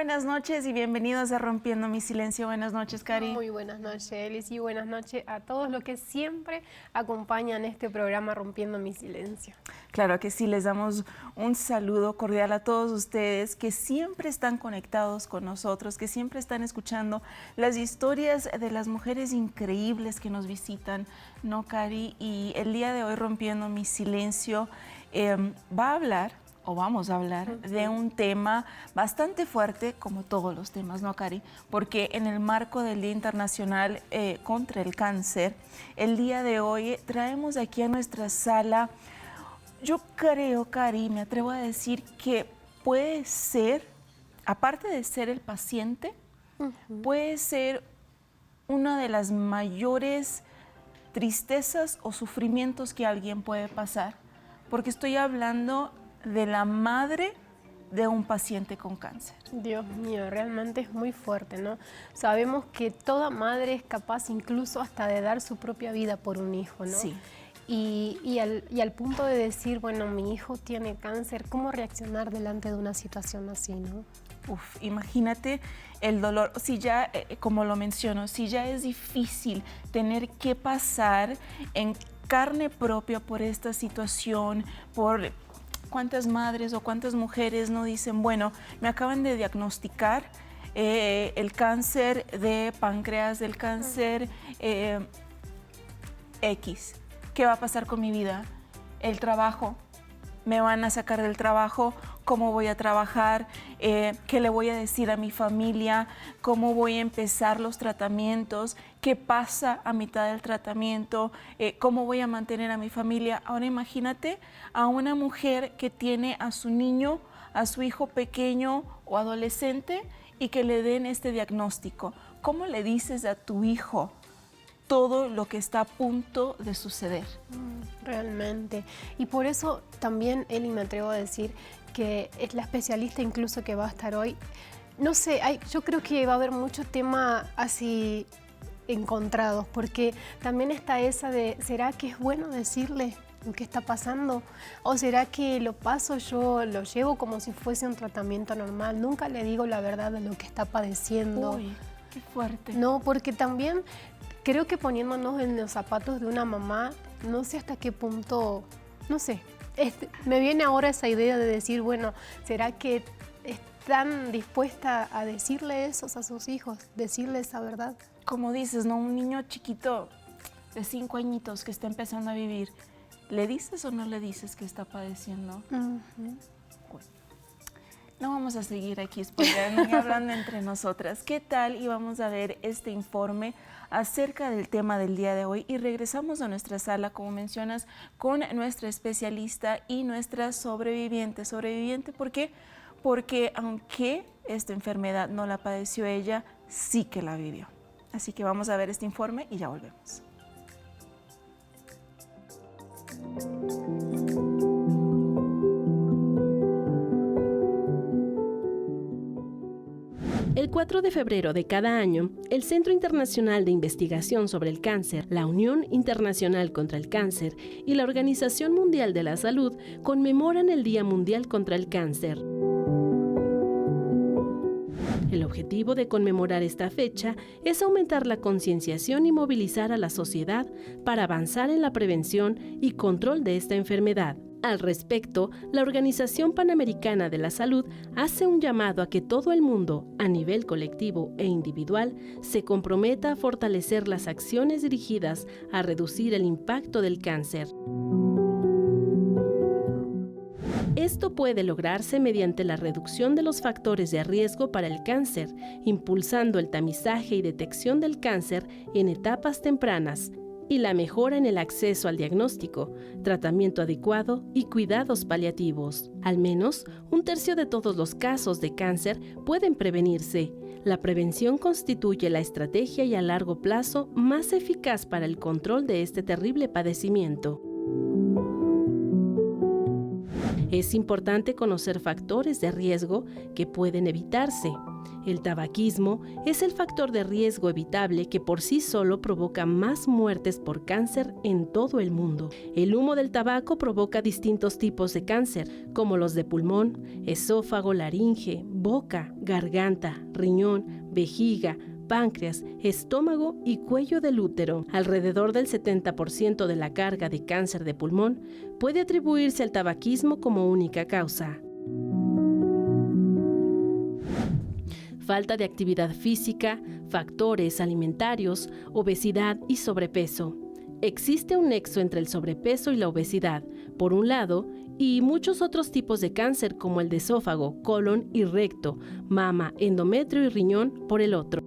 buenas noches y bienvenidos a Rompiendo mi Silencio. Buenas noches, Cari. Muy buenas noches, Elis, y buenas noches a todos los que siempre acompañan este programa Rompiendo mi Silencio. Claro que sí, les damos un saludo cordial a todos ustedes que siempre están conectados con nosotros, que siempre están escuchando las historias de las mujeres increíbles que nos visitan, ¿no, Cari? Y el día de hoy, Rompiendo mi Silencio, vamos a hablar de un tema bastante fuerte, como todos los temas, ¿no, Cari? Porque en el marco del Día Internacional contra el Cáncer, el día de hoy traemos aquí a nuestra sala, yo creo, Cari, me atrevo a decir que puede ser, aparte de ser el paciente, puede ser una de las mayores tristezas o sufrimientos que alguien puede pasar, porque estoy hablando de la madre de un paciente con cáncer. Dios mío, realmente es muy fuerte, ¿no? Sabemos que toda madre es capaz incluso hasta de dar su propia vida por un hijo, ¿no? Sí. Y al punto de decir, bueno, mi hijo tiene cáncer, ¿cómo reaccionar delante de una situación así, no? Uf, imagínate el dolor. Si ya, como lo menciono, si ya es difícil tener que pasar en carne propia por esta situación, por cuántas madres o cuántas mujeres no dicen, bueno, me acaban de diagnosticar el cáncer de páncreas, el cáncer X. ¿Qué va a pasar con mi vida? El trabajo. ¿Me van a sacar del trabajo? ¿Cómo voy a trabajar? ¿Qué le voy a decir a mi familia? ¿Cómo voy a empezar los tratamientos? ¿Qué pasa a mitad del tratamiento? ¿Cómo voy a mantener a mi familia? Ahora imagínate a una mujer que tiene a su niño, a su hijo pequeño o adolescente y que le den este diagnóstico. ¿Cómo le dices a tu hijo todo lo que está a punto de suceder? Realmente. Y por eso también, Eli, me atrevo a decir que es la especialista incluso que va a estar hoy. No sé, yo creo que va a haber mucho tema así encontrados, porque también está esa de, ¿será que es bueno decirle qué está pasando? ¿O será que lo paso yo, lo llevo como si fuese un tratamiento normal? Nunca le digo la verdad de lo que está padeciendo. Uy, qué fuerte. No, porque también creo que poniéndonos en los zapatos de una mamá, no sé hasta qué punto, no sé, me viene ahora esa idea de decir, bueno, ¿será que están dispuesta a decirle eso a sus hijos, decirle esa verdad? Como dices, ¿no? Un niño chiquito de 5 añitos que está empezando a vivir, ¿le dices o no le dices que está padeciendo? Bueno, no vamos a seguir aquí spoileando y hablando entre nosotras. ¿Qué tal? Y vamos a ver este informe acerca del tema del día de hoy y regresamos a nuestra sala, como mencionas, con nuestra especialista y nuestra sobreviviente. ¿Sobreviviente por qué? Porque aunque esta enfermedad no la padeció ella, sí que la vivió. Así que vamos a ver este informe y ya volvemos. El 4 de febrero de cada año, el Centro Internacional de Investigación sobre el Cáncer, la Unión Internacional contra el Cáncer y la Organización Mundial de la Salud conmemoran el Día Mundial contra el Cáncer. El objetivo de conmemorar esta fecha es aumentar la concienciación y movilizar a la sociedad para avanzar en la prevención y control de esta enfermedad. Al respecto, la Organización Panamericana de la Salud hace un llamado a que todo el mundo, a nivel colectivo e individual, se comprometa a fortalecer las acciones dirigidas a reducir el impacto del cáncer. Esto puede lograrse mediante la reducción de los factores de riesgo para el cáncer, impulsando el tamizaje y detección del cáncer en etapas tempranas, y la mejora en el acceso al diagnóstico, tratamiento adecuado y cuidados paliativos. Al menos un tercio de todos los casos de cáncer pueden prevenirse. La prevención constituye la estrategia y a largo plazo más eficaz para el control de este terrible padecimiento. Es importante conocer factores de riesgo que pueden evitarse. El tabaquismo es el factor de riesgo evitable que por sí solo provoca más muertes por cáncer en todo el mundo. El humo del tabaco provoca distintos tipos de cáncer, como los de pulmón, esófago, laringe, boca, garganta, riñón, vejiga, páncreas, estómago y cuello del útero. Alrededor del 70% de la carga de cáncer de pulmón puede atribuirse al tabaquismo como única causa. Falta de actividad física, factores alimentarios, obesidad y sobrepeso. Existe un nexo entre el sobrepeso y la obesidad, por un lado, y muchos otros tipos de cáncer como el de esófago, colon y recto, mama, endometrio y riñón, por el otro.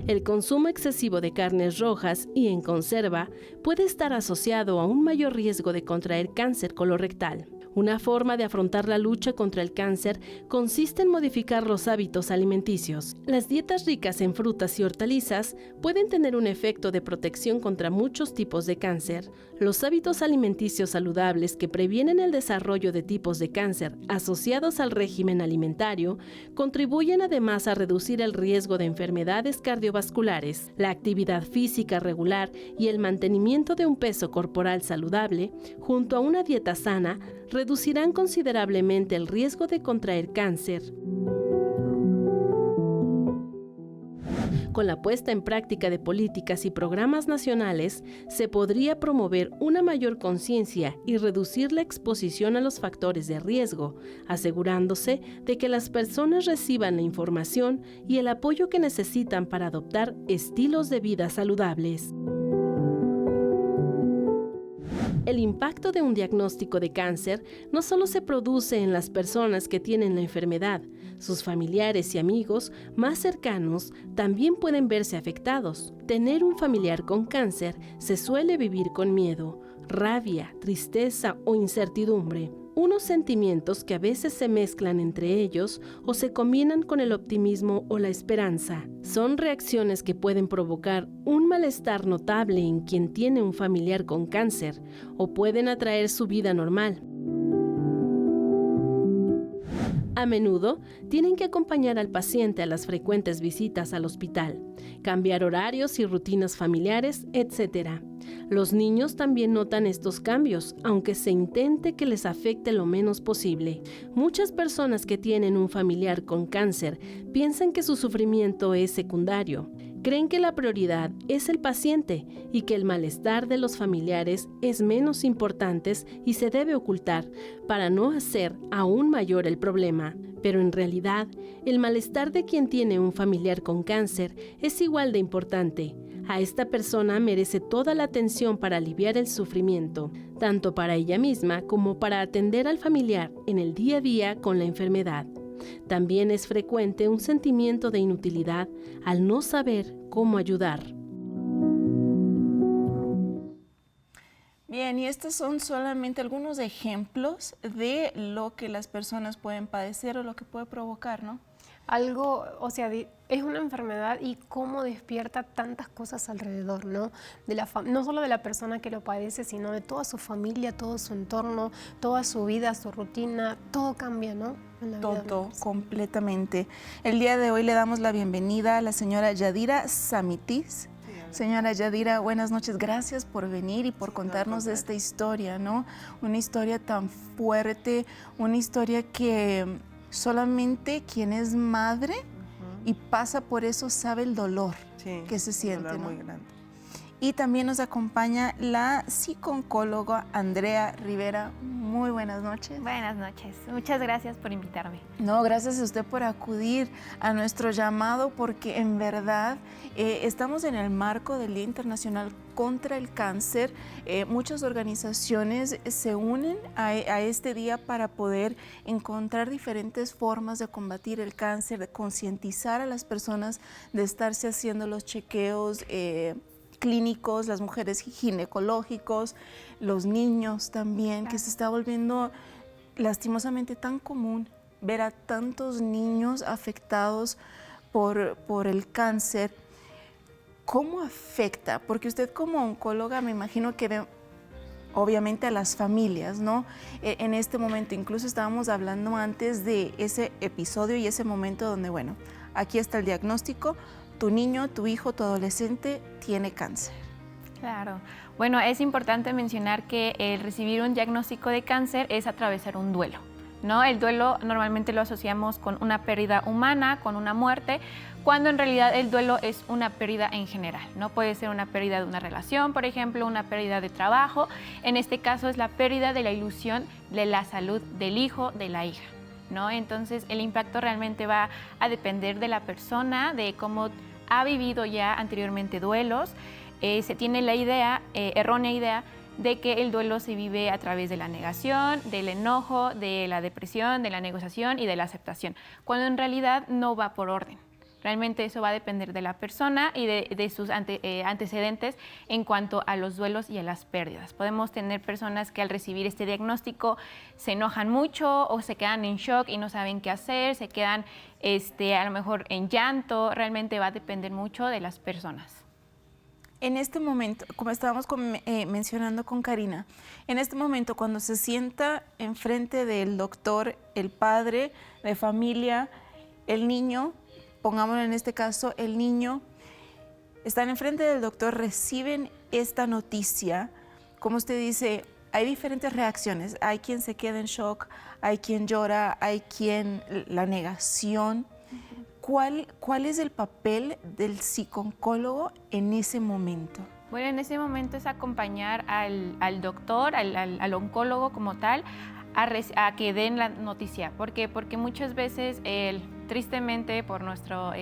El consumo excesivo de carnes rojas y en conserva puede estar asociado a un mayor riesgo de contraer cáncer colorectal. Una forma de afrontar la lucha contra el cáncer consiste en modificar los hábitos alimenticios. Las dietas ricas en frutas y hortalizas pueden tener un efecto de protección contra muchos tipos de cáncer. Los hábitos alimenticios saludables que previenen el desarrollo de tipos de cáncer asociados al régimen alimentario contribuyen además a reducir el riesgo de enfermedades cardiovasculares. La actividad física regular y el mantenimiento de un peso corporal saludable, junto a una dieta sana, reducirán considerablemente el riesgo de contraer cáncer. Con la puesta en práctica de políticas y programas nacionales, se podría promover una mayor conciencia y reducir la exposición a los factores de riesgo, asegurándose de que las personas reciban la información y el apoyo que necesitan para adoptar estilos de vida saludables. El impacto de un diagnóstico de cáncer no solo se produce en las personas que tienen la enfermedad, sus familiares y amigos más cercanos también pueden verse afectados. Tener un familiar con cáncer se suele vivir con miedo, rabia, tristeza o incertidumbre. Unos sentimientos que a veces se mezclan entre ellos o se combinan con el optimismo o la esperanza. Son reacciones que pueden provocar un malestar notable en quien tiene un familiar con cáncer o pueden atraer su vida normal. A menudo tienen que acompañar al paciente a las frecuentes visitas al hospital, cambiar horarios y rutinas familiares, etc. Los niños también notan estos cambios, aunque se intente que les afecte lo menos posible. Muchas personas que tienen un familiar con cáncer piensan que su sufrimiento es secundario. Creen que la prioridad es el paciente y que el malestar de los familiares es menos importante y se debe ocultar para no hacer aún mayor el problema. Pero en realidad, el malestar de quien tiene un familiar con cáncer es igual de importante. A esta persona merece toda la atención para aliviar el sufrimiento, tanto para ella misma como para atender al familiar en el día a día con la enfermedad. También es frecuente un sentimiento de inutilidad al no saber cómo ayudar. Bien, y estos son solamente algunos ejemplos de lo que las personas pueden padecer o lo que puede provocar, ¿no? Algo, o sea, es una enfermedad y cómo despierta tantas cosas alrededor, ¿no? No solo de la persona que lo padece, sino de toda su familia, todo su entorno, toda su vida, su rutina, todo cambia, ¿no? Todo, completamente. El día de hoy le damos la bienvenida a la señora Yadira Samitis. Señora Yadira, buenas noches. Gracias por venir y por contarnos esta historia, ¿no? Una historia tan fuerte, una historia que solamente quien es madre y pasa por eso sabe el dolor que se siente, un dolor ¿no? muy grande. Y también nos acompaña la psicooncóloga Andrea Rivera. Muy buenas noches. Buenas noches. Muchas gracias por invitarme. No, gracias a usted por acudir a nuestro llamado, porque en verdad estamos en el marco del Día Internacional contra el Cáncer. Muchas organizaciones se unen a este día para poder encontrar diferentes formas de combatir el cáncer, de concientizar a las personas de estarse haciendo los chequeos clínicos, las mujeres ginecológicos, los niños también, claro, que se está volviendo lastimosamente tan común ver a tantos niños afectados por el cáncer. ¿Cómo afecta? Porque usted como oncóloga me imagino que ve obviamente a las familias, ¿no? En este momento, incluso estábamos hablando antes de ese episodio y ese momento donde, bueno, aquí está el diagnóstico, tu niño, tu hijo, tu adolescente tiene cáncer. Claro. Bueno, es importante mencionar que el recibir un diagnóstico de cáncer es atravesar un duelo, ¿no? El duelo normalmente lo asociamos con una pérdida humana, con una muerte, cuando en realidad el duelo es una pérdida en general, ¿no? Puede ser una pérdida de una relación, por ejemplo, una pérdida de trabajo. En este caso es la pérdida de la ilusión de la salud del hijo, de la hija, ¿no? Entonces el impacto realmente va a depender de la persona, de cómo ha vivido ya anteriormente duelos. Se tiene la idea, errónea idea, de que el duelo se vive a través de la negación, del enojo, de la depresión, de la negociación y de la aceptación, cuando en realidad no va por orden. Realmente eso va a depender de la persona y de sus antecedentes en cuanto a los duelos y a las pérdidas. Podemos tener personas que al recibir este diagnóstico se enojan mucho o se quedan en shock y no saben qué hacer, se quedan a lo mejor en llanto. Realmente va a depender mucho de las personas. En este momento, como estábamos mencionando con Karina, en este momento cuando se sienta enfrente del doctor, el padre de familia, el niño, pongámoslo en este caso, el niño, están enfrente del doctor, reciben esta noticia, como usted dice, hay diferentes reacciones, hay quien se queda en shock, hay quien llora, hay quien la negación. ¿Cuál es el papel del psicooncólogo en ese momento? Bueno, en ese momento es acompañar al doctor, al oncólogo como tal, a que den la noticia. ¿Por qué? Porque muchas veces, tristemente, por nuestro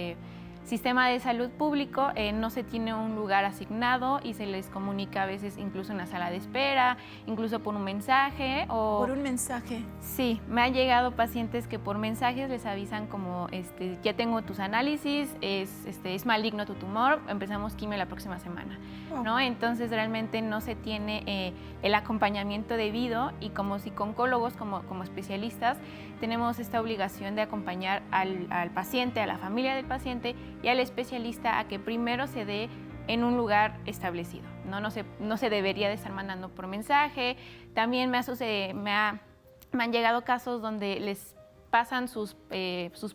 sistema de salud público, no se tiene un lugar asignado y se les comunica a veces incluso en la sala de espera, incluso por un mensaje. ¿Por un mensaje? Sí, me han llegado pacientes que por mensajes les avisan como, ya tengo tus análisis, es maligno tu tumor, empezamos quimio la próxima semana, ¿no? Entonces realmente no se tiene el acompañamiento debido y como psicooncólogos, como especialistas, tenemos esta obligación de acompañar al paciente, a la familia del paciente y al especialista a que primero se dé en un lugar establecido. No se debería de estar mandando por mensaje. También me han llegado casos donde les pasan sus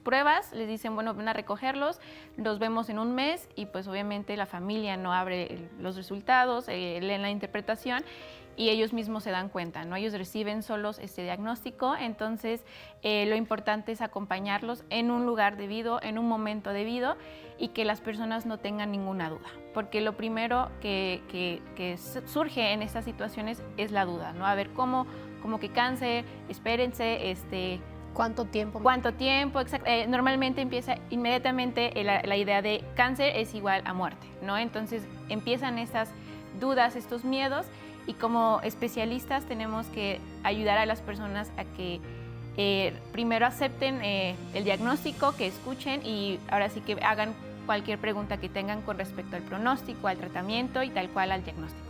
pruebas, les dicen, bueno, ven a recogerlos, los vemos en un mes y pues obviamente la familia no abre los resultados, leen la interpretación y ellos mismos se dan cuenta, ¿no? Ellos reciben solos este diagnóstico, entonces lo importante es acompañarlos en un lugar debido, en un momento debido y que las personas no tengan ninguna duda, porque lo primero que surge en estas situaciones es la duda, ¿no? A ver, ¿cómo que cáncer? Espérense, ¿Cuánto tiempo? ¿Cuánto tiempo? Normalmente empieza inmediatamente la idea de cáncer es igual a muerte, ¿no? Entonces empiezan estas dudas, estos miedos y como especialistas tenemos que ayudar a las personas a que primero acepten el diagnóstico, que escuchen y ahora sí que hagan cualquier pregunta que tengan con respecto al pronóstico, al tratamiento y tal cual al diagnóstico.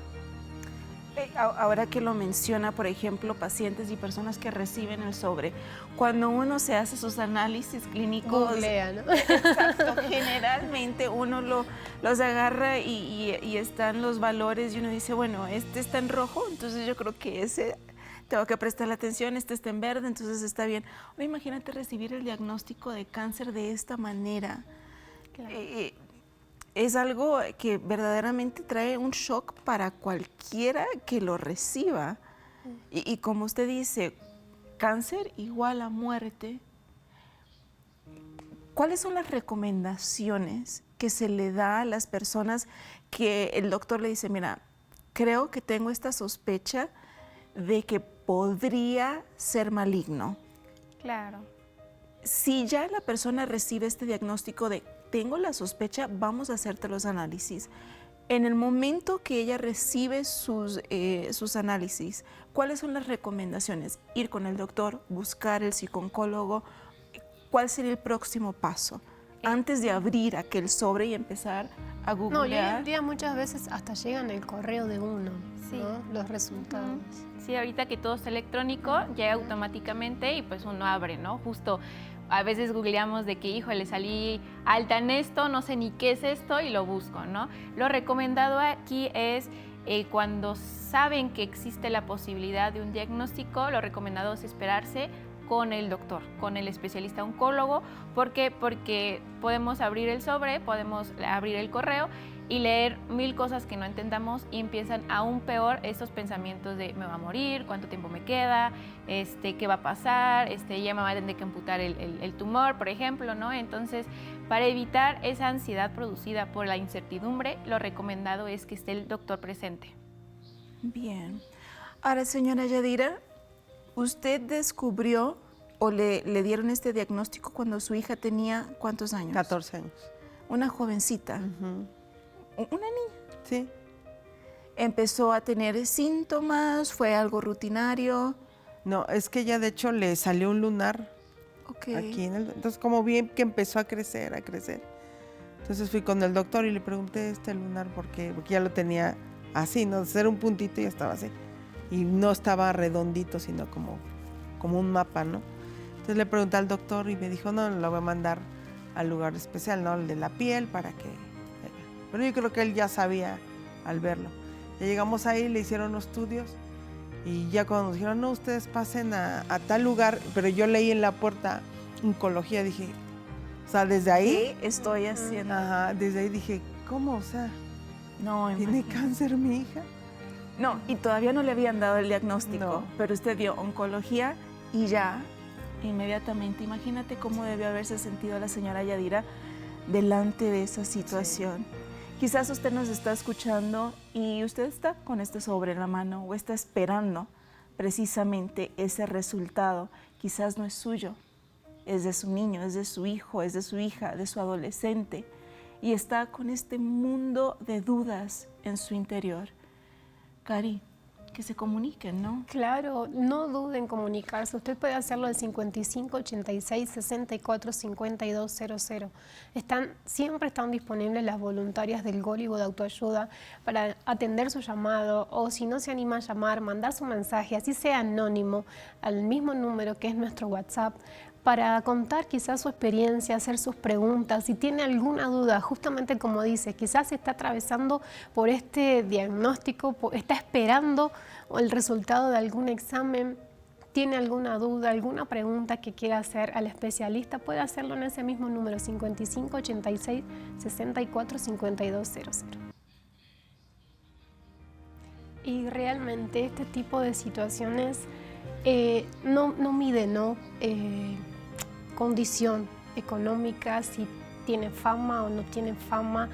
Ahora que lo menciona, por ejemplo, pacientes y personas que reciben el sobre, cuando uno se hace sus análisis clínicos, googlea, ¿no? Exacto, generalmente uno los agarra y están los valores y uno dice, bueno, este está en rojo, entonces yo creo que ese tengo que prestarle atención, este está en verde, entonces está bien. Ahora imagínate recibir el diagnóstico de cáncer de esta manera. Claro. Es algo que verdaderamente trae un shock para cualquiera que lo reciba. Y como usted dice, cáncer igual a muerte. ¿Cuáles son las recomendaciones que se le da a las personas que el doctor le dice, mira, creo que tengo esta sospecha de que podría ser maligno? Claro. Si ya la persona recibe este diagnóstico de tengo la sospecha, vamos a hacerte los análisis. En el momento que ella recibe sus análisis, ¿cuáles son las recomendaciones? Ir con el doctor, buscar el psicooncólogo. ¿Cuál sería el próximo paso? Antes de abrir aquel sobre y empezar a googlear. No, y hoy en día muchas veces hasta llegan el correo de uno, Sí. ¿no? Los resultados. Sí, ahorita que todo es electrónico, llega automáticamente y pues uno abre, ¿no? Justo a veces googleamos de que, híjole, salí alta en esto, no sé ni qué es esto y lo busco, ¿no? Lo recomendado aquí es Cuando saben que existe la posibilidad de un diagnóstico, lo recomendado es esperarse con el doctor, con el especialista oncólogo. ¿Por qué? Porque podemos abrir el sobre, podemos abrir el correo y leer 1000 cosas que no entendamos y empiezan aún peor estos pensamientos de me va a morir, cuánto tiempo me queda, qué va a pasar, ya me va a tener que amputar el tumor, por ejemplo, ¿no? Entonces, para evitar esa ansiedad producida por la incertidumbre, lo recomendado es que esté el doctor presente. Bien. Ahora, señora Yadira, ¿usted descubrió o le dieron este diagnóstico cuando su hija tenía cuántos años? 14 años. Una jovencita. Una niña. Sí. ¿Empezó a tener síntomas? ¿Fue algo rutinario? No, es que ella de hecho le salió un lunar aquí entonces como bien que empezó a crecer. Entonces fui con el doctor y le pregunté lunar porque ya lo tenía así, ¿no? De ser un puntito y ya estaba así. Y no estaba redondito, sino como un mapa, ¿no? Entonces le pregunté al doctor y me dijo, no, lo voy a mandar al lugar especial, ¿no? El de la piel para que... Pero yo creo que él ya sabía al verlo. Ya llegamos ahí, le hicieron los estudios y ya cuando nos dijeron, no, ustedes pasen a tal lugar, pero yo leí en la puerta oncología, dije, o sea, desde ahí... ¿Qué estoy haciendo? Ajá, desde ahí dije, ¿cómo? O sea, No, ¿tiene imagínate. cáncer mi hija? No, y todavía no le habían dado el diagnóstico, No. pero usted vio oncología y ya, inmediatamente, imagínate cómo debió haberse sentido la señora Yadira delante de esa situación. Quizás usted nos está escuchando y usted está con este sobre en la mano o está esperando precisamente ese resultado. Quizás no es suyo, es de su niño, es de su hijo, es de su hija, de su adolescente y está con este mundo de dudas en su interior. Cari, que se comuniquen, ¿no? Claro, no duden en comunicarse. Usted puede hacerlo al 55 86 64 52 00. Siempre están disponibles las voluntarias del Góligo de Autoayuda para atender su llamado o si no se anima a llamar, mandar su mensaje, así sea anónimo, al mismo número que es nuestro WhatsApp, para contar quizás su experiencia, hacer sus preguntas, si tiene alguna duda, justamente como dice, quizás está atravesando por este diagnóstico, está esperando el resultado de algún examen, tiene alguna duda, alguna pregunta que quiera hacer al especialista, puede hacerlo en ese mismo número, 55 86 64 52 00. Y realmente este tipo de situaciones no mide, ¿no? Condición económica, si tiene fama o no tiene fama,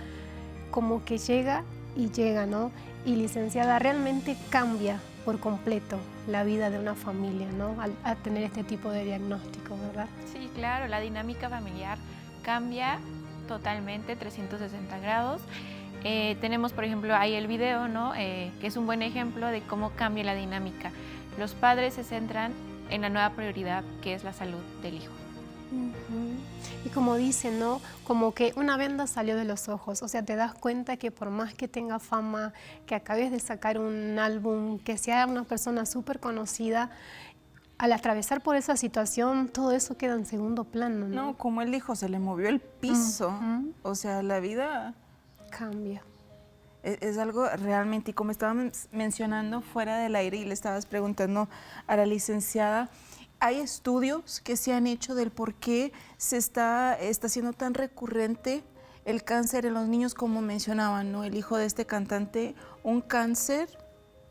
como que llega y llega, ¿no? Y licenciada, realmente cambia por completo la vida de una familia, ¿no? Al tener este tipo de diagnóstico, ¿verdad? Sí, claro, la dinámica familiar cambia totalmente, 360 grados. Tenemos, por ejemplo, ahí el video, ¿no? Que es un buen ejemplo de cómo cambia la dinámica. Los padres se centran en la nueva prioridad, que es la salud del hijo. Y como dicen, ¿no? Como que una venda salió de los ojos, o sea, te das cuenta que por más que tenga fama, que acabes de sacar un álbum, que sea una persona súper conocida, al atravesar por esa situación, todo eso queda en segundo plano, ¿no? No, como él dijo, se le movió el piso, o sea, la vida... Cambia. Es algo realmente, y como estábamos mencionando fuera del aire y le estabas preguntando a la licenciada, hay estudios que se han hecho del por qué se está siendo tan recurrente el cáncer en los niños, como mencionaban, ¿no? El hijo de este cantante, un cáncer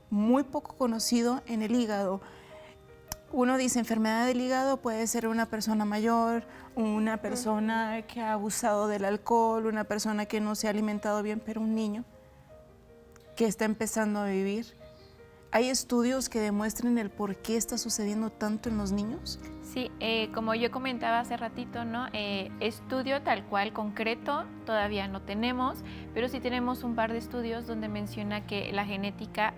muy poco conocido en el hígado. Uno dice enfermedad del hígado puede ser una persona mayor, una persona que ha abusado del alcohol, una persona que no se ha alimentado bien, pero un niño que está empezando a vivir. ¿Hay estudios que demuestren el por qué está sucediendo tanto en los niños? Sí, como yo comentaba hace ratito, ¿no? Estudio tal cual concreto todavía no tenemos, pero sí tenemos un par de estudios donde menciona que la genética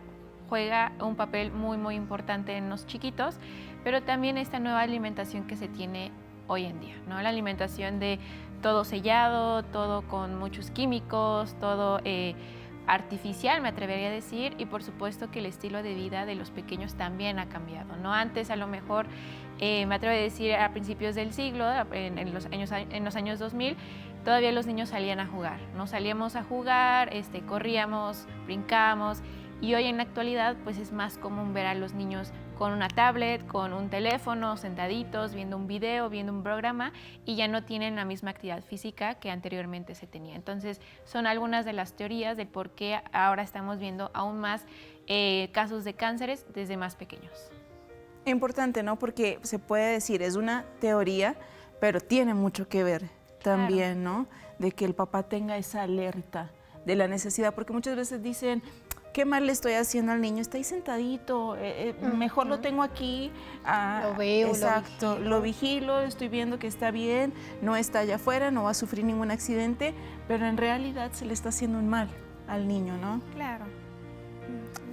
juega un papel muy, muy importante en los chiquitos, pero también esta nueva alimentación que se tiene hoy en día, ¿no? La alimentación de todo sellado, todo con muchos químicos, todo artificial, me atrevería a decir, y por supuesto que el estilo de vida de los pequeños también ha cambiado, ¿no? Antes a lo mejor, me atrevo a decir a principios del siglo, en los años 2000, todavía los niños salían a jugar, ¿no? Salíamos a jugar, corríamos, brincábamos, Y hoy en la actualidad pues es más común ver a los niños con una tablet, con un teléfono, sentaditos, viendo un video, viendo un programa y ya no tienen la misma actividad física que anteriormente se tenía. Entonces son algunas de las teorías de por qué ahora estamos viendo aún más casos de cánceres desde más pequeños. Importante, ¿no? Porque se puede decir, es una teoría, pero tiene mucho que ver también, ¿no? De que el papá tenga esa alerta de la necesidad, porque muchas veces dicen, ¿qué mal le estoy haciendo al niño? Está ahí sentadito, mejor lo tengo aquí. Lo veo, exacto, lo vigilo, estoy viendo que está bien, no está allá afuera, no va a sufrir ningún accidente, pero en realidad se le está haciendo un mal al niño, ¿no? Claro.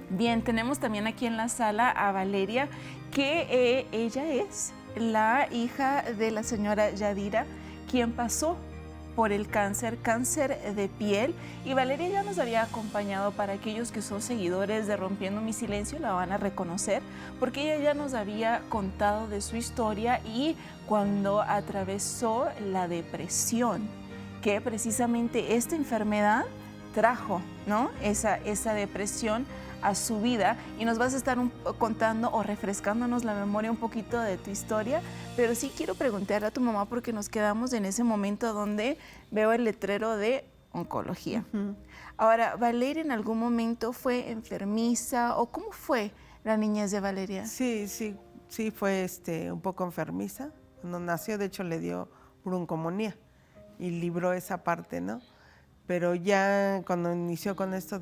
Bien, tenemos también aquí en la sala a Valeria, que ella es la hija de la señora Yadira, quien pasó por el cáncer de piel. Y Valeria ya nos había acompañado. Para aquellos que son seguidores de Rompiendo mi Silencio la van a reconocer, porque ella ya nos había contado de su historia y cuando atravesó la depresión, que precisamente esta enfermedad trajo, ¿no? esa depresión a su vida, y nos vas a estar contando o refrescándonos la memoria un poquito de tu historia, pero sí quiero preguntarle a tu mamá porque nos quedamos en ese momento donde veo el letrero de oncología. Ahora, ¿Valeria en algún momento fue enfermiza o cómo fue la niñez de Valeria? Sí, fue un poco enfermiza. Cuando nació, de hecho, le dio broncomonía y libró esa parte, ¿no? Pero ya cuando inició con esto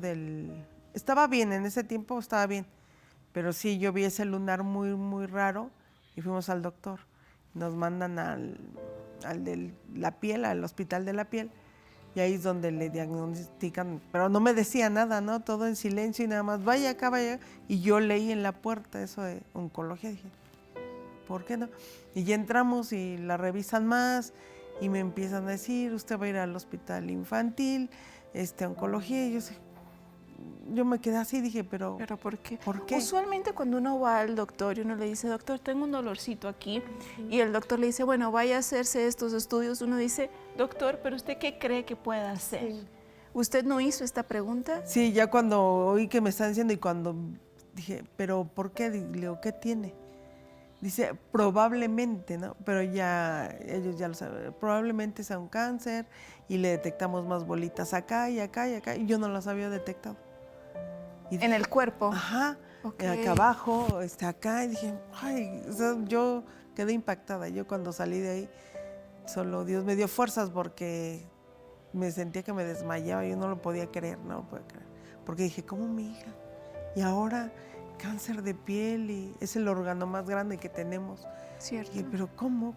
estaba bien, en ese tiempo estaba bien, pero sí, yo vi ese lunar muy, muy raro y fuimos al doctor. Nos mandan al de la piel, al hospital de la piel, y ahí es donde le diagnostican, pero no me decía nada, ¿no? Todo en silencio y nada más, vaya acá, y yo leí en la puerta eso de oncología, dije, ¿por qué no? Y ya entramos y la revisan más y me empiezan a decir, usted va a ir al hospital infantil, oncología, y yo me quedé así, dije, ¿Pero por qué? ¿Por qué? Usualmente cuando uno va al doctor y uno le dice, doctor, tengo un dolorcito aquí, y el doctor le dice, bueno, vaya a hacerse estos estudios, uno dice, doctor, ¿pero usted qué cree que pueda hacer? Sí. ¿Usted no hizo esta pregunta? Sí, ya cuando oí que me están diciendo y cuando dije, ¿pero por qué? Le digo, ¿qué tiene? Dice, probablemente, ¿no? Pero ya, ellos ya lo saben, probablemente sea un cáncer y le detectamos más bolitas acá y acá y acá, y yo no las había detectado. Y dije, ¿en el cuerpo? Ajá, okay. Acá abajo, acá, y dije, ay, o sea, yo quedé impactada. Yo cuando salí de ahí, solo Dios me dio fuerzas porque me sentía que me desmayaba, yo no lo podía creer, no lo podía creer. Porque dije, ¿cómo mi hija? Y ahora cáncer de piel y es el órgano más grande que tenemos. Cierto. Y, pero ¿cómo?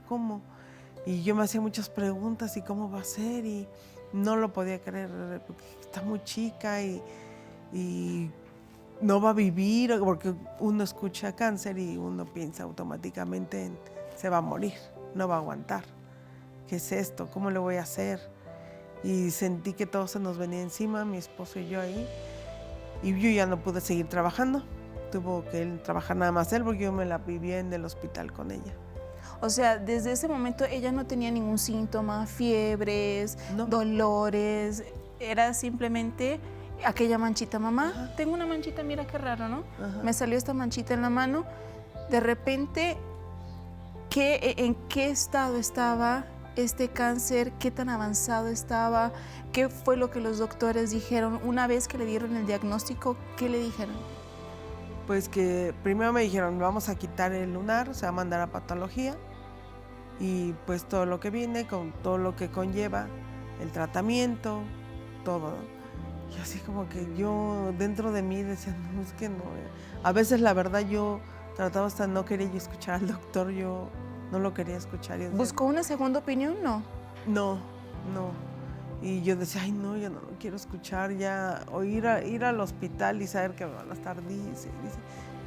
Y yo me hacía muchas preguntas y cómo va a ser y no lo podía creer porque está muy chica y no va a vivir, porque uno escucha cáncer y uno piensa automáticamente en se va a morir, no va a aguantar. ¿Qué es esto? ¿Cómo le voy a hacer? Y sentí que todo se nos venía encima, mi esposo y yo ahí, y yo ya no pude seguir trabajando. Tuvo que él trabajar nada más él porque yo me la vivía en el hospital con ella. O sea, desde ese momento ella no tenía ningún síntoma, fiebres, dolores, era simplemente aquella manchita. Mamá, ajá, tengo una manchita, mira qué raro, ¿no? Ajá. Me salió esta manchita en la mano. De repente, ¿en qué estado estaba este cáncer? ¿Qué tan avanzado estaba? ¿Qué fue lo que los doctores dijeron? Una vez que le dieron el diagnóstico, ¿qué le dijeron? Pues que primero me dijeron, vamos a quitar el lunar, se va a mandar a patología y pues todo lo que viene, con todo lo que conlleva, el tratamiento, todo, ¿no? Y así como que yo dentro de mí decía, no, es que no. A veces la verdad yo trataba hasta no quería yo escuchar al doctor, yo no lo quería escuchar. ¿Buscó una segunda opinión, no? No. Y yo decía, ay no, yo no lo quiero escuchar ya, o ir al hospital y saber que me van a estar, dice.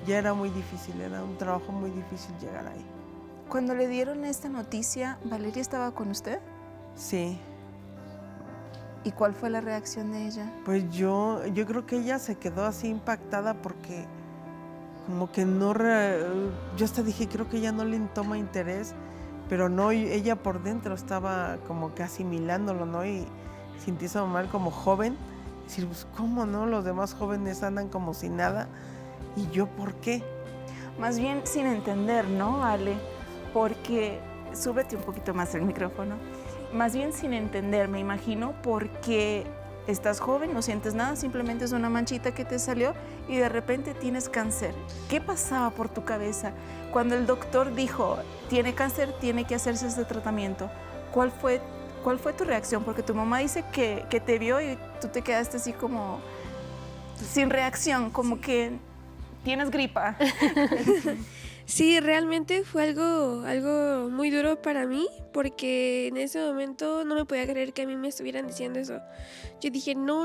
Ya era muy difícil, era un trabajo muy difícil llegar ahí. Cuando le dieron esta noticia, ¿Valeria estaba con usted? Sí. ¿Y cuál fue la reacción de ella? Pues yo creo que ella se quedó así impactada porque como que no, yo hasta dije, creo que ella no le toma interés, pero no, ella por dentro estaba como que asimilándolo, ¿no? Y sintió a su mamá como joven, decir, pues, ¿cómo no? Los demás jóvenes andan como si nada, ¿y yo por qué? Más bien sin entender, ¿no, Ale? Porque, súbete un poquito más el micrófono, más bien sin entender, me imagino, porque estás joven, no sientes nada, simplemente es una manchita que te salió y de repente tienes cáncer. ¿Qué pasaba por tu cabeza cuando el doctor dijo, tiene cáncer, tiene que hacerse este tratamiento? ¿Cuál fue tu reacción? Porque tu mamá dice que te vio y tú te quedaste así como sin reacción, como que tienes gripa. Sí, realmente fue algo muy duro para mí, porque en ese momento no me podía creer que a mí me estuvieran diciendo eso. Yo dije, no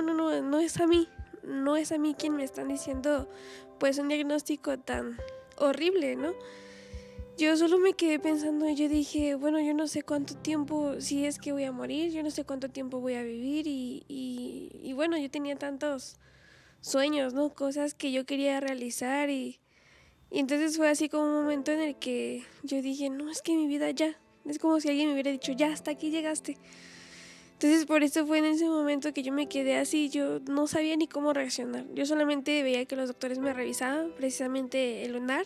es a mí, no es a mí quien me están diciendo pues un diagnóstico tan horrible, ¿no? Yo solo me quedé pensando y yo dije, bueno, yo no sé cuánto tiempo, si es que voy a morir, yo no sé cuánto tiempo voy a vivir y bueno, yo tenía tantos sueños, ¿no? Cosas que yo quería realizar y entonces fue así como un momento en el que yo dije, no, es que mi vida ya, es como si alguien me hubiera dicho, ya, hasta aquí llegaste. Entonces por eso fue en ese momento que yo me quedé así, yo no sabía ni cómo reaccionar. Yo solamente veía que los doctores me revisaban, precisamente el lunar,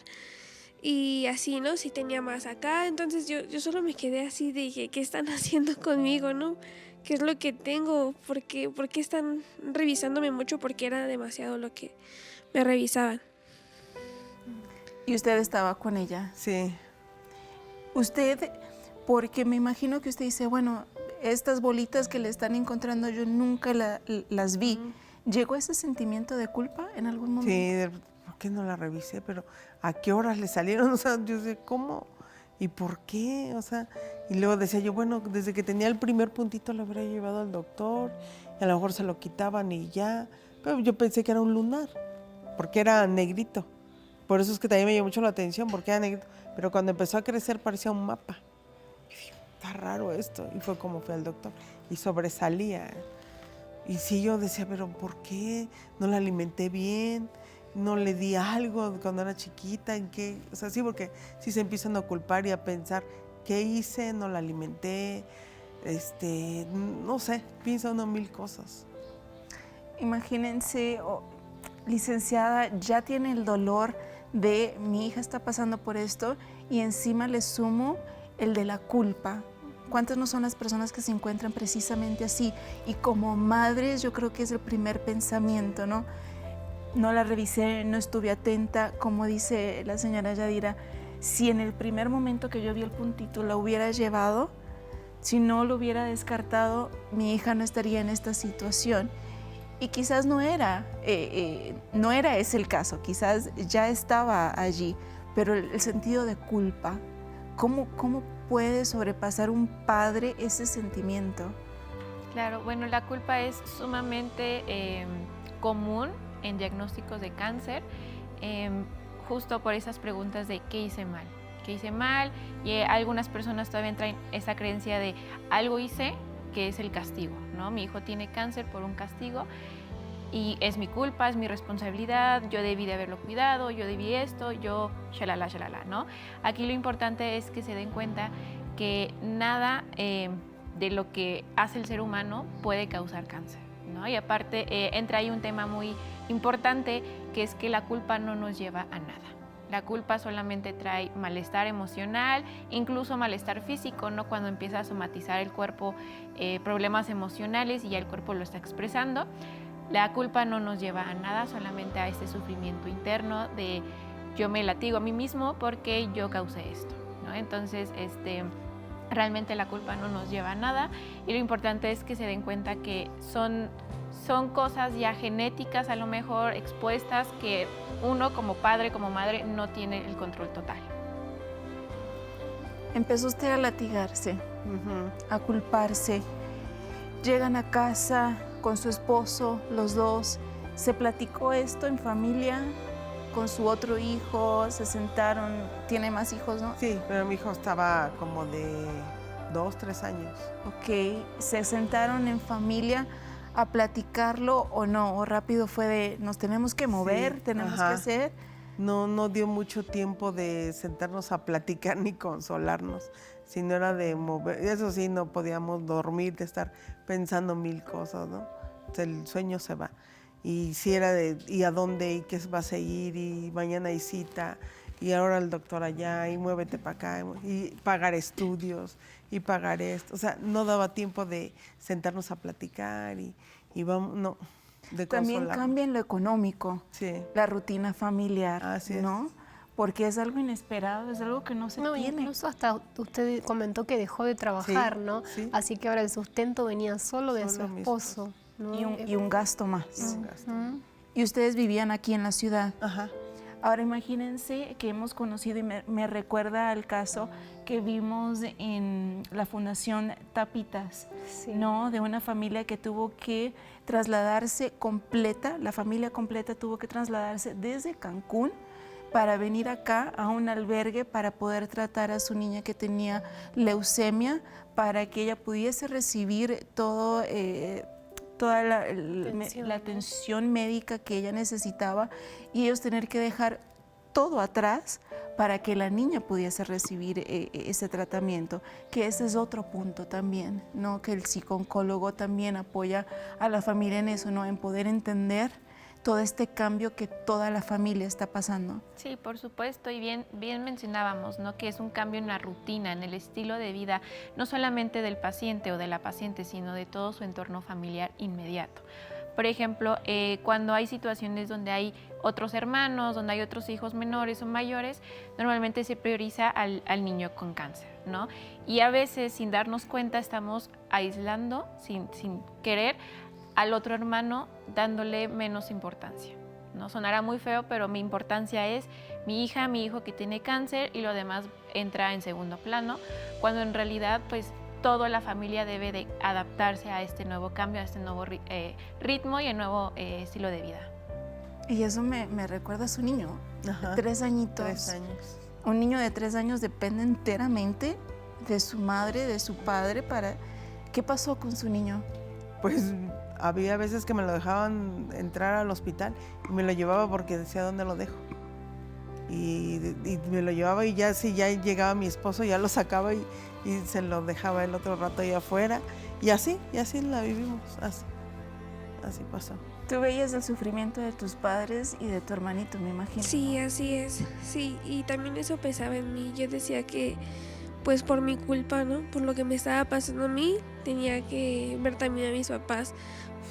y así, ¿no? Si tenía más acá, entonces yo solo me quedé así, dije, ¿qué están haciendo conmigo, no? ¿Qué es lo que tengo? ¿Por qué están revisándome mucho? Porque era demasiado lo que me revisaban. ¿Y usted estaba con ella? Sí. Usted, porque me imagino que usted dice, bueno, estas bolitas que le están encontrando yo nunca las vi. ¿Llegó ese sentimiento de culpa en algún momento? Sí, ¿por qué no la revisé? Pero ¿a qué horas le salieron? O sea, yo sé, ¿cómo? ¿Y por qué? O sea, y luego decía yo, bueno, desde que tenía el primer puntito lo habría llevado al doctor, y a lo mejor se lo quitaban y ya. Pero yo pensé que era un lunar, porque era negrito. Por eso es que también me llamó mucho la atención, porque era negrito. Pero cuando empezó a crecer parecía un mapa. Y dije, está raro esto. Y fue como fui al doctor. Y sobresalía. Y sí, yo decía, pero ¿por qué? No la alimenté bien, no le di algo cuando era chiquita, ¿en qué? O sea, sí, porque sí se empiezan a culpar y a pensar, ¿qué hice? No la alimenté, no sé, piensa uno mil cosas. Imagínense, licenciada, ya tiene el dolor de mi hija está pasando por esto y encima le sumo el de la culpa. ¿Cuántas no son las personas que se encuentran precisamente así? Y como madres yo creo que es el primer pensamiento, ¿no? No la revisé, no estuve atenta, como dice la señora Yadira, si en el primer momento que yo vi el puntito la hubiera llevado, si no lo hubiera descartado, mi hija no estaría en esta situación. Y quizás no era ese el caso, quizás ya estaba allí, pero el sentido de culpa, ¿cómo puede sobrepasar un padre ese sentimiento? Claro, bueno, la culpa es sumamente común en diagnósticos de cáncer, justo por esas preguntas de ¿qué hice mal? ¿Qué hice mal? Y algunas personas todavía traen esa creencia de algo hice, que es el castigo, ¿no? Mi hijo tiene cáncer por un castigo y es mi culpa, es mi responsabilidad, yo debí de haberlo cuidado, yo debí esto, yo shalala, ¿no? Aquí lo importante es que se den cuenta que nada de lo que hace el ser humano puede causar cáncer, ¿no? Y aparte entra ahí un tema muy importante, que es que la culpa no nos lleva a nada. La culpa solamente trae malestar emocional, incluso malestar físico, ¿no? Cuando empieza a somatizar el cuerpo problemas emocionales y ya el cuerpo lo está expresando. La culpa no nos lleva a nada, solamente a este sufrimiento interno de yo me latigo a mí mismo porque yo causé esto, ¿no? Entonces, realmente la culpa no nos lleva a nada y lo importante es que se den cuenta que son cosas ya genéticas, a lo mejor expuestas, que uno como padre, como madre, no tiene el control total. Empezó usted a latigarse, a culparse. Llegan a casa con su esposo, los dos. ¿Se platicó esto en familia con su otro hijo? ¿Se sentaron? ¿Tiene más hijos, no? Sí, pero mi hijo estaba como de 2, 3 años. Ok, ¿se sentaron en familia a platicarlo o no? ¿O rápido fue de nos tenemos que mover, Sí, tenemos que ajá. hacer? No dio mucho tiempo de sentarnos a platicar ni consolarnos, sino era de mover. Eso sí, no podíamos dormir, de estar pensando mil cosas, ¿no? el sueño se va. Y si era de, ¿y a dónde? ¿Y qué vas a ir? Y mañana hay cita, y ahora el doctor allá, y muévete para acá, y pagar estudios, y pagar esto. O sea, no daba tiempo de sentarnos a platicar, y vamos, no, de También consolar. cambia en lo económico, Sí. la rutina familiar, Así es. ¿no? Porque es algo inesperado, es algo que no se No, tiene. incluso hasta usted comentó que dejó de trabajar, Sí, ¿no? sí. Así que ahora el sustento venía solo de Solo su mi esposo. ¿no? Y un gasto más. Un gasto. Y ustedes vivían aquí en la ciudad. Ajá. Ahora imagínense que hemos conocido, y me recuerda al caso que vimos en la Fundación Tapitas, Sí. ¿no? De una familia que tuvo que trasladarse completa, la familia completa tuvo que trasladarse desde Cancún para venir acá a un albergue para poder tratar a su niña que tenía leucemia, para que ella pudiese recibir toda la atención médica que ella necesitaba, y ellos tener que dejar todo atrás para que la niña pudiese recibir ese tratamiento, que ese es otro punto también, ¿no? Que el psicooncólogo también apoya a la familia en eso, ¿no? En poder entender todo este cambio que toda la familia está pasando. Sí, por supuesto, y bien mencionábamos, ¿no? Que es un cambio en la rutina, en el estilo de vida, no solamente del paciente o de la paciente, sino de todo su entorno familiar inmediato. Por ejemplo, cuando hay situaciones donde hay otros hermanos, donde hay otros hijos menores o mayores, normalmente se prioriza al niño con cáncer, ¿no? Y a veces, sin darnos cuenta, estamos aislando, sin querer, al otro hermano, dándole menos importancia, ¿no? Sonará muy feo, pero mi importancia es mi hija, mi hijo que tiene cáncer, y lo demás entra en segundo plano, cuando en realidad, pues, toda la familia debe de adaptarse a este nuevo cambio, a este nuevo ritmo y el nuevo estilo de vida. Y eso me recuerda a su niño, Ajá. 3 añitos. 3 años. Un niño de 3 años depende enteramente de su madre, de su padre, para... ¿Qué pasó con su niño? Pues había veces que me lo dejaban entrar al hospital y me lo llevaba porque decía, ¿dónde lo dejo? Y me lo llevaba, y ya si ya llegaba mi esposo, ya lo sacaba y se lo dejaba el otro rato ahí afuera. Y así la vivimos, así pasó. Tú veías el sufrimiento de tus padres y de tu hermanito, me imagino. Sí, así es. Sí, y también eso pesaba en mí. Yo decía que, pues por mi culpa, ¿no? Por lo que me estaba pasando a mí, tenía que ver también a mis papás,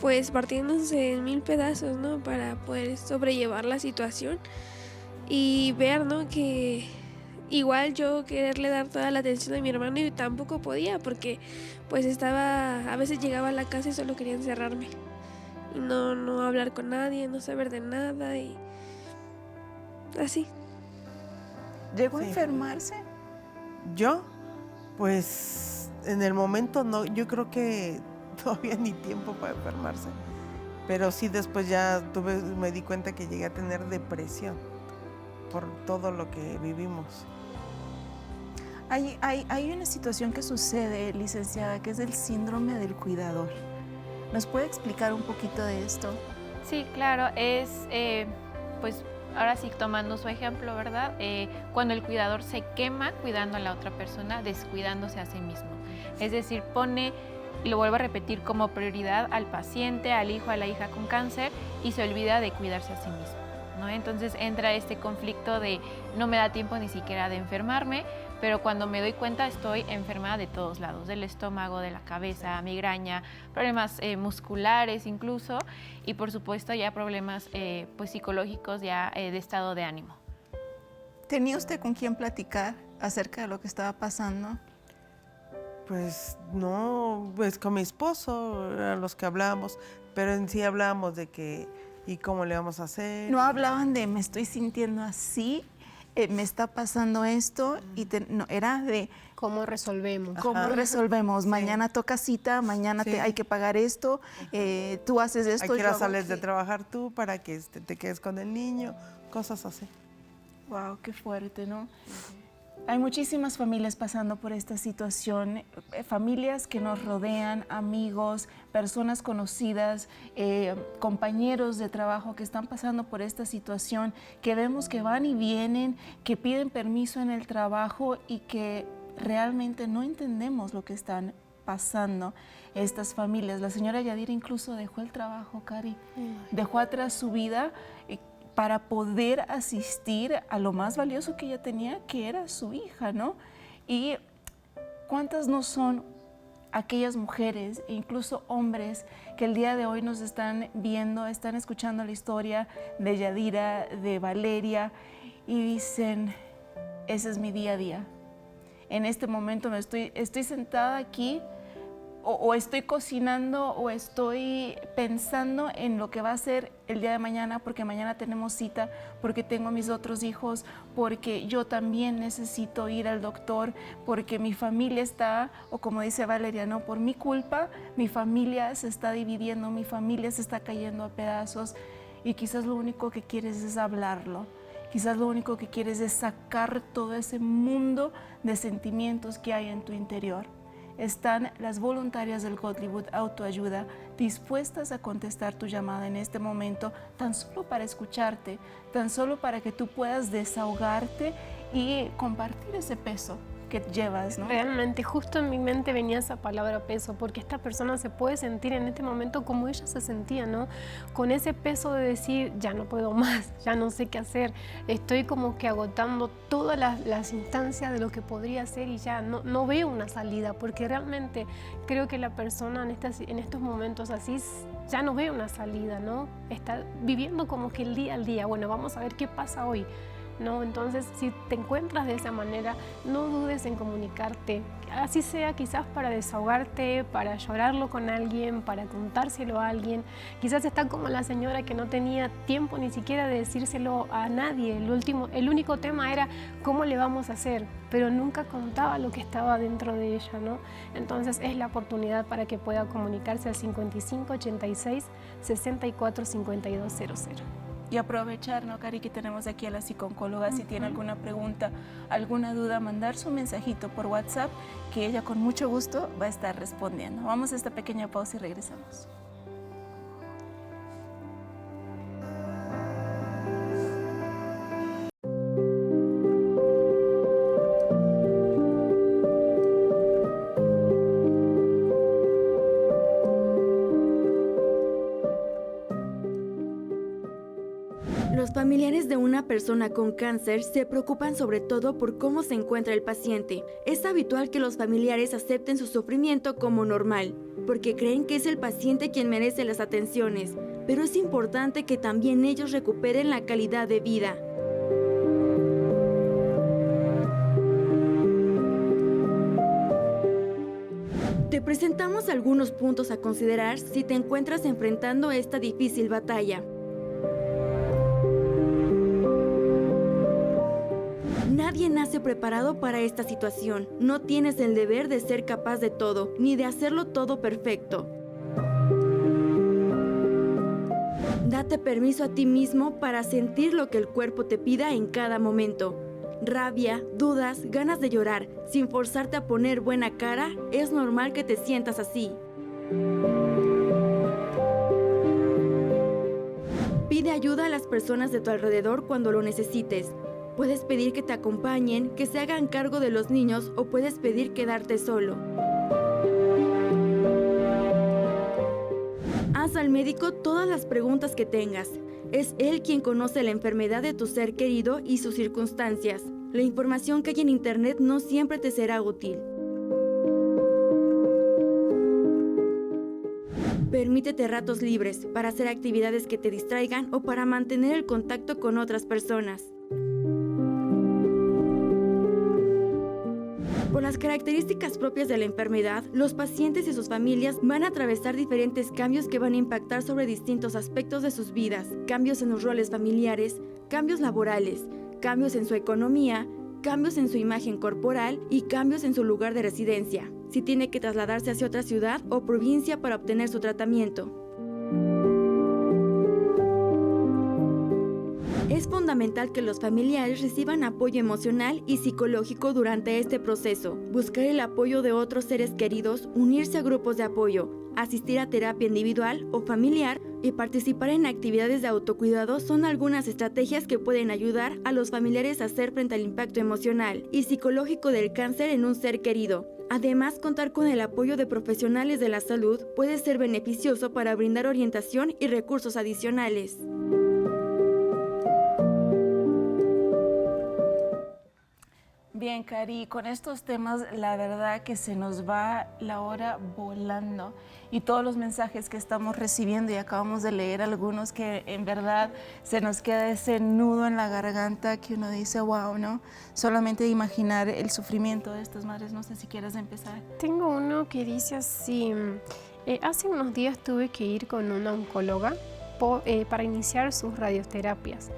pues partiéndose en 1000 pedazos, ¿no? Para poder sobrellevar la situación y ver, ¿no? Que igual yo quererle dar toda la atención a mi hermano y tampoco podía, porque pues a veces llegaba a la casa y solo quería encerrarme y no hablar con nadie, no saber de nada y así. ¿Llegó a Sí. enfermarse? Yo, pues en el momento no, yo creo que todavía ni tiempo para enfermarse, pero sí después ya me di cuenta que llegué a tener depresión por todo lo que vivimos. Hay una situación que sucede, licenciada, que es el síndrome del cuidador. ¿Nos puede explicar un poquito de esto? Sí, claro, es, pues ahora sí tomando su ejemplo, ¿verdad? Cuando el cuidador se quema cuidando a la otra persona, descuidándose a sí mismo. Es decir, pone, y lo vuelvo a repetir, como prioridad al paciente, al hijo, a la hija con cáncer, y se olvida de cuidarse a sí mismo, ¿no? Entonces entra este conflicto de no me da tiempo ni siquiera de enfermarme, pero cuando me doy cuenta estoy enferma de todos lados, del estómago, de la cabeza, migraña, problemas musculares incluso, y por supuesto ya problemas pues psicológicos ya de estado de ánimo. ¿Tenía usted con quién platicar acerca de lo que estaba pasando? Pues no, pues con mi esposo eran los que hablábamos, pero en sí hablábamos de que, ¿y cómo le vamos a hacer? No hablaban de me estoy sintiendo así, me está pasando esto, y no, era de ¿Cómo resolvemos? cómo resolvemos. Sí. Mañana toca cita, mañana Sí. hay que pagar esto, tú haces esto. ¿A qué hora yo hago sales de aquí. trabajar tú para que te quedes con el niño? Cosas así. Wow, qué fuerte, ¿no? Hay muchísimas familias pasando por esta situación, familias que nos rodean, amigos, personas conocidas, compañeros de trabajo que están pasando por esta situación, que vemos que van y vienen, que piden permiso en el trabajo y que realmente no entendemos lo que están pasando estas familias. La señora Yadira incluso dejó el trabajo, Cari, dejó atrás su vida para poder asistir a lo más valioso que ella tenía, que era su hija, ¿no? Y ¿cuántas no son aquellas mujeres e incluso hombres que el día de hoy nos están viendo, están escuchando la historia de Yadira, de Valeria y dicen, ese es mi día a día? En este momento estoy sentada aquí o estoy cocinando o estoy pensando en lo que va a ser el día de mañana, porque mañana tenemos cita, porque tengo mis otros hijos, porque yo también necesito ir al doctor, porque mi familia está, o como dice Valeria, ¿no? Por mi culpa, mi familia se está dividiendo, mi familia se está cayendo a pedazos y quizás lo único que quieres es hablarlo. Quizás lo único que quieres es sacar todo ese mundo de sentimientos que hay en tu interior. Están las voluntarias del Godlywood Autoayuda dispuestas a contestar tu llamada en este momento, tan solo para escucharte, tan solo para que tú puedas desahogarte y compartir ese peso que llevas, ¿no? Realmente, justo en mi mente venía esa palabra peso, porque esta persona se puede sentir en este momento como ella se sentía, ¿no? Con ese peso de decir, ya no puedo más, ya no sé qué hacer, estoy como que agotando todas las instancias de lo que podría hacer y ya no veo una salida, porque realmente creo que la persona en estos momentos así ya no ve una salida, ¿no? Está viviendo como que el día al día, bueno, vamos a ver qué pasa hoy, ¿no? Entonces, si te encuentras de esa manera, no dudes en comunicarte, así sea quizás para desahogarte, para llorarlo con alguien, para contárselo a alguien. Quizás está como la señora que no tenía tiempo ni siquiera de decírselo a nadie. El único tema era cómo le vamos a hacer, pero nunca contaba lo que estaba dentro de ella, ¿no? Entonces, es la oportunidad para que pueda comunicarse al 55 86 64 52 00. Y aprovechar, ¿no, Cari, que tenemos aquí a la psicooncóloga? Si tiene alguna pregunta, alguna duda, mandar su mensajito por WhatsApp, que ella con mucho gusto va a estar respondiendo. Vamos a esta pequeña pausa y regresamos. Los familiares de una persona con cáncer se preocupan sobre todo por cómo se encuentra el paciente. Es habitual que los familiares acepten su sufrimiento como normal, porque creen que es el paciente quien merece las atenciones, pero es importante que también ellos recuperen la calidad de vida. Te presentamos algunos puntos a considerar si te encuentras enfrentando esta difícil batalla. Nadie nace preparado para esta situación. No tienes el deber de ser capaz de todo, ni de hacerlo todo perfecto. Date permiso a ti mismo para sentir lo que el cuerpo te pida en cada momento. Rabia, dudas, ganas de llorar, sin forzarte a poner buena cara, es normal que te sientas así. Pide ayuda a las personas de tu alrededor cuando lo necesites. Puedes pedir que te acompañen, que se hagan cargo de los niños o puedes pedir quedarte solo. Haz al médico todas las preguntas que tengas. Es él quien conoce la enfermedad de tu ser querido y sus circunstancias. La información que hay en internet no siempre te será útil. Permítete ratos libres para hacer actividades que te distraigan o para mantener el contacto con otras personas. Por las características propias de la enfermedad, los pacientes y sus familias van a atravesar diferentes cambios que van a impactar sobre distintos aspectos de sus vidas, cambios en los roles familiares, cambios laborales, cambios en su economía, cambios en su imagen corporal y cambios en su lugar de residencia, si tiene que trasladarse hacia otra ciudad o provincia para obtener su tratamiento. Es fundamental que los familiares reciban apoyo emocional y psicológico durante este proceso, buscar el apoyo de otros seres queridos, unirse a grupos de apoyo, asistir a terapia individual o familiar y participar en actividades de autocuidado son algunas estrategias que pueden ayudar a los familiares a hacer frente al impacto emocional y psicológico del cáncer en un ser querido. Además, contar con el apoyo de profesionales de la salud puede ser beneficioso para brindar orientación y recursos adicionales. Bien, Cari, con estos temas la verdad que se nos va la hora volando y todos los mensajes que estamos recibiendo, y acabamos de leer algunos que en verdad se nos queda ese nudo en la garganta que uno dice, wow, ¿no? Solamente de imaginar el sufrimiento de estas madres. No sé si quieres empezar. Tengo uno que dice así, hace unos días tuve que ir con una oncóloga para iniciar sus radioterapias.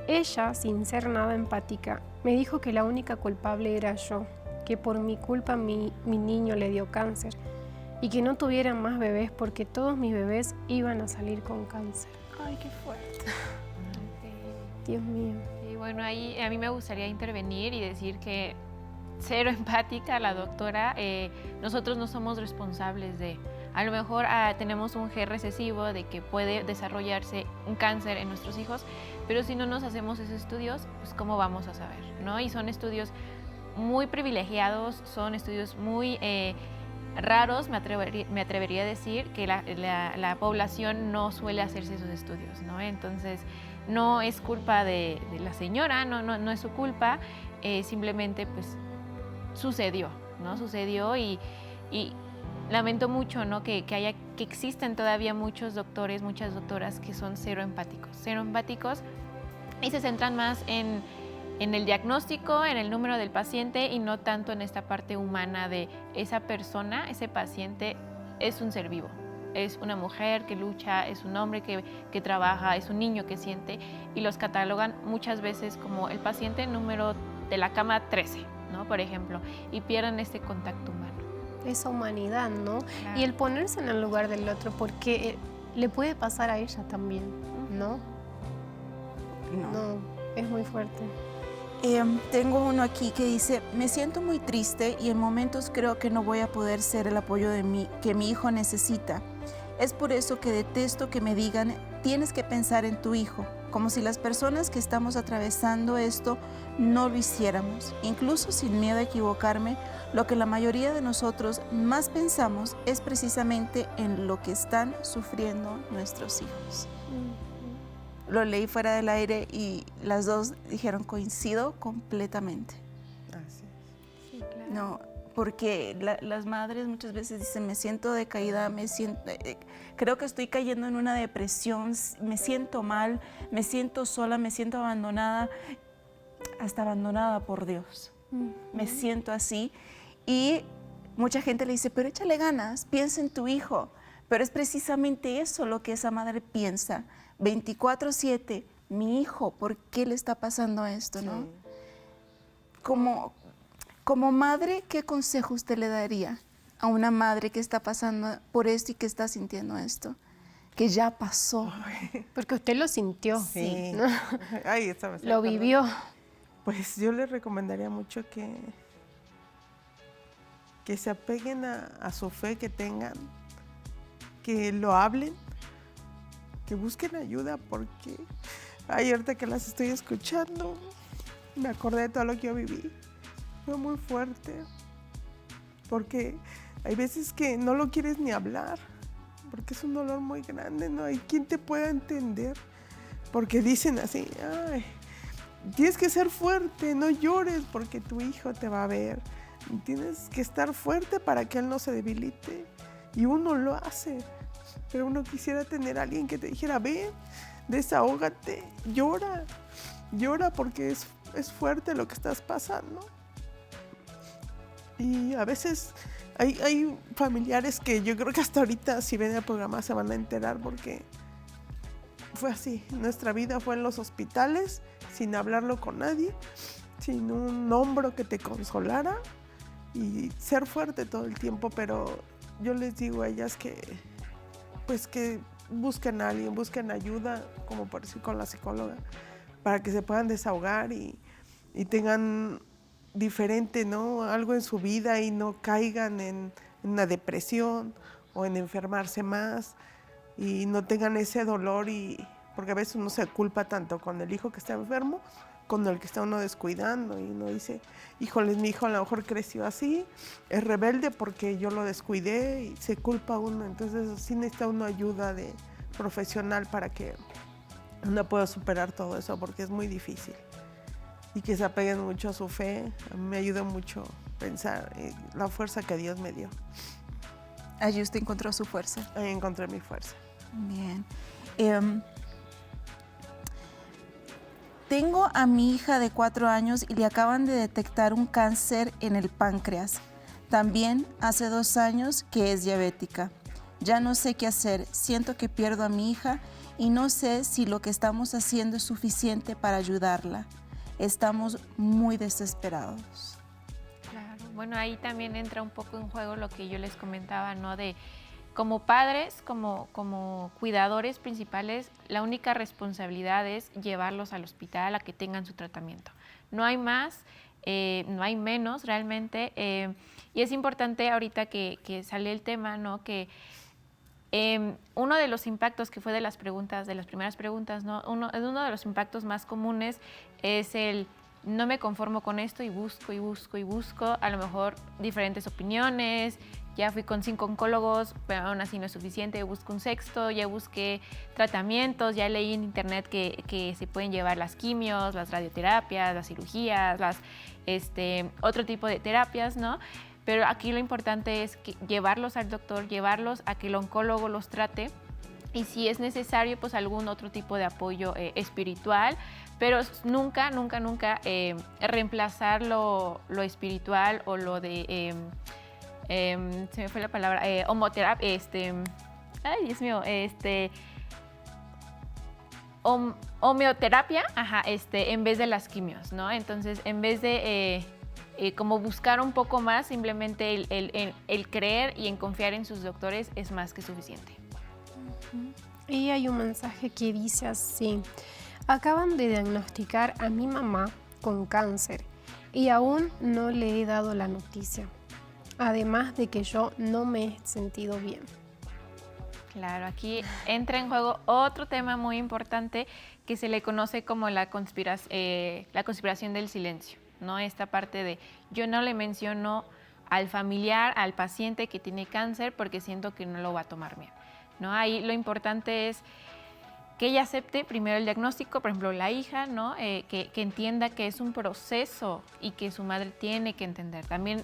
Ella, sin ser nada empática, me dijo que la única culpable era yo, que por mi culpa mi niño le dio cáncer y que no tuviera más bebés porque todos mis bebés iban a salir con cáncer. Ay, qué fuerte. Dios mío. Y bueno, ahí a mí me gustaría intervenir y decir que cero empática la doctora, nosotros no somos responsables de... A lo mejor tenemos un gen recesivo de que puede desarrollarse un cáncer en nuestros hijos, pero si no nos hacemos esos estudios, pues ¿cómo vamos a saber? ¿No? Y son estudios muy privilegiados, son estudios muy raros, me atrevería a decir, que la población no suele hacerse esos estudios, ¿no? Entonces, no es culpa de la señora, no es su culpa, simplemente pues sucedió, ¿no? Sucedió y lamento mucho, ¿no? que existen todavía muchos doctores, muchas doctoras que son cero empáticos y se centran más en el diagnóstico, en el número del paciente y no tanto en esta parte humana de esa persona, ese paciente es un ser vivo, es una mujer que lucha, es un hombre que trabaja, es un niño que siente y los catalogan muchas veces como el paciente número de la cama 13, ¿no? Por ejemplo, y pierden este contacto humano. Esa humanidad, ¿no? Claro. Y el ponerse en el lugar del otro, porque le puede pasar a ella también, ¿no? No, es muy fuerte. Tengo uno aquí que dice, me siento muy triste y en momentos creo que no voy a poder ser el apoyo que mi hijo necesita. Es por eso que detesto que me digan, tienes que pensar en tu hijo, como si las personas que estamos atravesando esto no lo hiciéramos. Incluso sin miedo a equivocarme, lo que la mayoría de nosotros más pensamos es precisamente en lo que están sufriendo nuestros hijos. Lo leí fuera del aire y las dos dijeron, coincido completamente. Así es. Sí, claro. No, porque las madres muchas veces dicen, me siento decaída, creo que estoy cayendo en una depresión, me siento mal, me siento sola, me siento abandonada, hasta abandonada por Dios. Me siento así y mucha gente le dice, pero échale ganas, piensa en tu hijo. Pero es precisamente eso lo que esa madre piensa, 24/7, mi hijo, ¿por qué le está pasando esto? Sí. ¿No? Como madre, ¿qué consejo usted le daría a una madre que está pasando por esto y que está sintiendo esto? Que ya pasó. Porque usted lo sintió. Sí. ¿No? Ay, esta me Lo vivió. Pues yo les recomendaría mucho que se apeguen a su fe que tengan, que lo hablen, que busquen ayuda, porque ahorita que las estoy escuchando, me acordé de todo lo que yo viví. Fue muy fuerte, porque hay veces que no lo quieres ni hablar, porque es un dolor muy grande, no hay quien te pueda entender, porque dicen así, ay, tienes que ser fuerte, no llores porque tu hijo te va a ver, tienes que estar fuerte para que él no se debilite, y uno lo hace, pero uno quisiera tener a alguien que te dijera, ven, desahógate, llora porque es fuerte lo que estás pasando. Y a veces hay familiares que yo creo que hasta ahorita si ven el programa se van a enterar porque fue así. Nuestra vida fue en los hospitales, sin hablarlo con nadie, sin un hombro que te consolara y ser fuerte todo el tiempo. Pero yo les digo a ellas que busquen a alguien, busquen ayuda, como por decir con la psicóloga, para que se puedan desahogar y tengan diferente, ¿no? Algo en su vida y no caigan en una depresión o en enfermarse más, y no tengan ese dolor, porque a veces uno se culpa tanto con el hijo que está enfermo, con el que está uno descuidando, y uno dice, híjole, mi hijo a lo mejor creció así, es rebelde porque yo lo descuidé, y se culpa uno. Entonces sí necesita uno ayuda de profesional para que uno pueda superar todo eso, porque es muy difícil. Y que se apeguen mucho a su fe. A mí me ayuda mucho pensar en la fuerza que Dios me dio. Allí usted encontró su fuerza. Ahí encontré mi fuerza. Bien. Tengo a mi hija de 4 años y le acaban de detectar un cáncer en el páncreas. También hace 2 años que es diabética. Ya no sé qué hacer. Siento que pierdo a mi hija y no sé si lo que estamos haciendo es suficiente para ayudarla. Estamos muy desesperados. Claro, bueno, ahí también entra un poco en juego lo que yo les comentaba, ¿no? De como padres, como cuidadores principales, la única responsabilidad es llevarlos al hospital a que tengan su tratamiento. No hay más, no hay menos realmente. Y es importante ahorita que sale el tema, ¿no? Que uno de los impactos que fue de las primeras preguntas, ¿no? Uno de los impactos más comunes es el no me conformo con esto y busco y busco y busco, a lo mejor diferentes opiniones, ya fui con 5 oncólogos, pero aún así no es suficiente, busco un sexto, ya busqué tratamientos, ya leí en internet que se pueden llevar las quimios, las radioterapias, las cirugías, otro tipo de terapias, ¿no? Pero aquí lo importante es llevarlos al doctor, llevarlos a que el oncólogo los trate y si es necesario, pues algún otro tipo de apoyo espiritual, pero nunca reemplazar lo espiritual o lo de, se me fue la palabra, homoterapia, ay Dios mío, homeoterapia, en vez de las quimios, ¿no? Entonces, en vez de como buscar un poco más, simplemente el creer y en confiar en sus doctores es más que suficiente. Y hay un mensaje que dice así: acaban de diagnosticar a mi mamá con cáncer y aún no le he dado la noticia, además de que yo no me he sentido bien. Claro, aquí entra en juego otro tema muy importante que se le conoce como la conspiración del silencio, ¿no? Esta parte de yo no le menciono al familiar, al paciente que tiene cáncer porque siento que no lo va a tomar bien, ¿no? Ahí lo importante es que ella acepte primero el diagnóstico, por ejemplo, la hija, ¿no? Que entienda que es un proceso y que su madre tiene que entender. También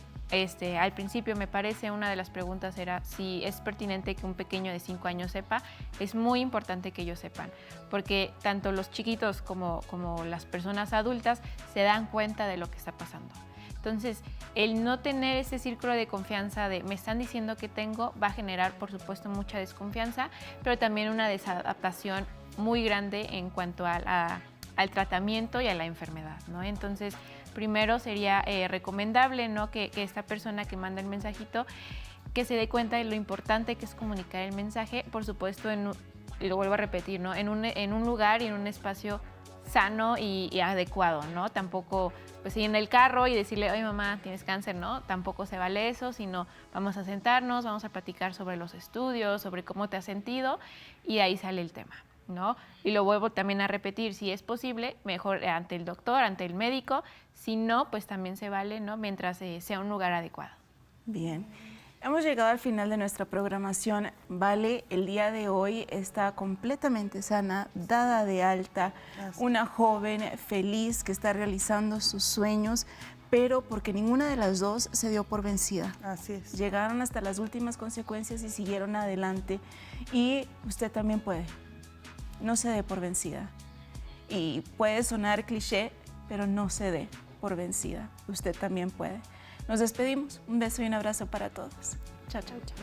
al principio me parece una de las preguntas era si es pertinente que un pequeño de 5 años sepa. Es muy importante que ellos sepan, porque tanto los chiquitos como las personas adultas se dan cuenta de lo que está pasando. Entonces, el no tener ese círculo de confianza de me están diciendo que tengo va a generar, por supuesto, mucha desconfianza, pero también una desadaptación muy grande en cuanto al tratamiento y a la enfermedad, ¿no? Entonces, primero sería recomendable, ¿no? que esta persona que manda el mensajito que se dé cuenta de lo importante que es comunicar el mensaje, por supuesto, y lo vuelvo a repetir, ¿no? en un lugar y en un espacio sano y adecuado, ¿no? Tampoco pues ir en el carro y decirle, oye mamá, tienes cáncer, ¿no? Tampoco se vale eso, sino vamos a sentarnos, vamos a platicar sobre los estudios, sobre cómo te has sentido y ahí sale el tema, ¿no? Y lo vuelvo también a repetir, si es posible, mejor ante el doctor, ante el médico, si no, pues también se vale, ¿no? Mientras sea un lugar adecuado. Bien. Hemos llegado al final de nuestra programación. Vale, el día de hoy está completamente sana, dada de alta, una joven feliz que está realizando sus sueños, pero porque ninguna de las dos se dio por vencida. Así es. Llegaron hasta las últimas consecuencias y siguieron adelante. Y usted también puede. No se dé por vencida. Y puede sonar cliché, pero no se dé por vencida. Usted también puede. Nos despedimos. Un beso y un abrazo para todos. Chao, chao, chao.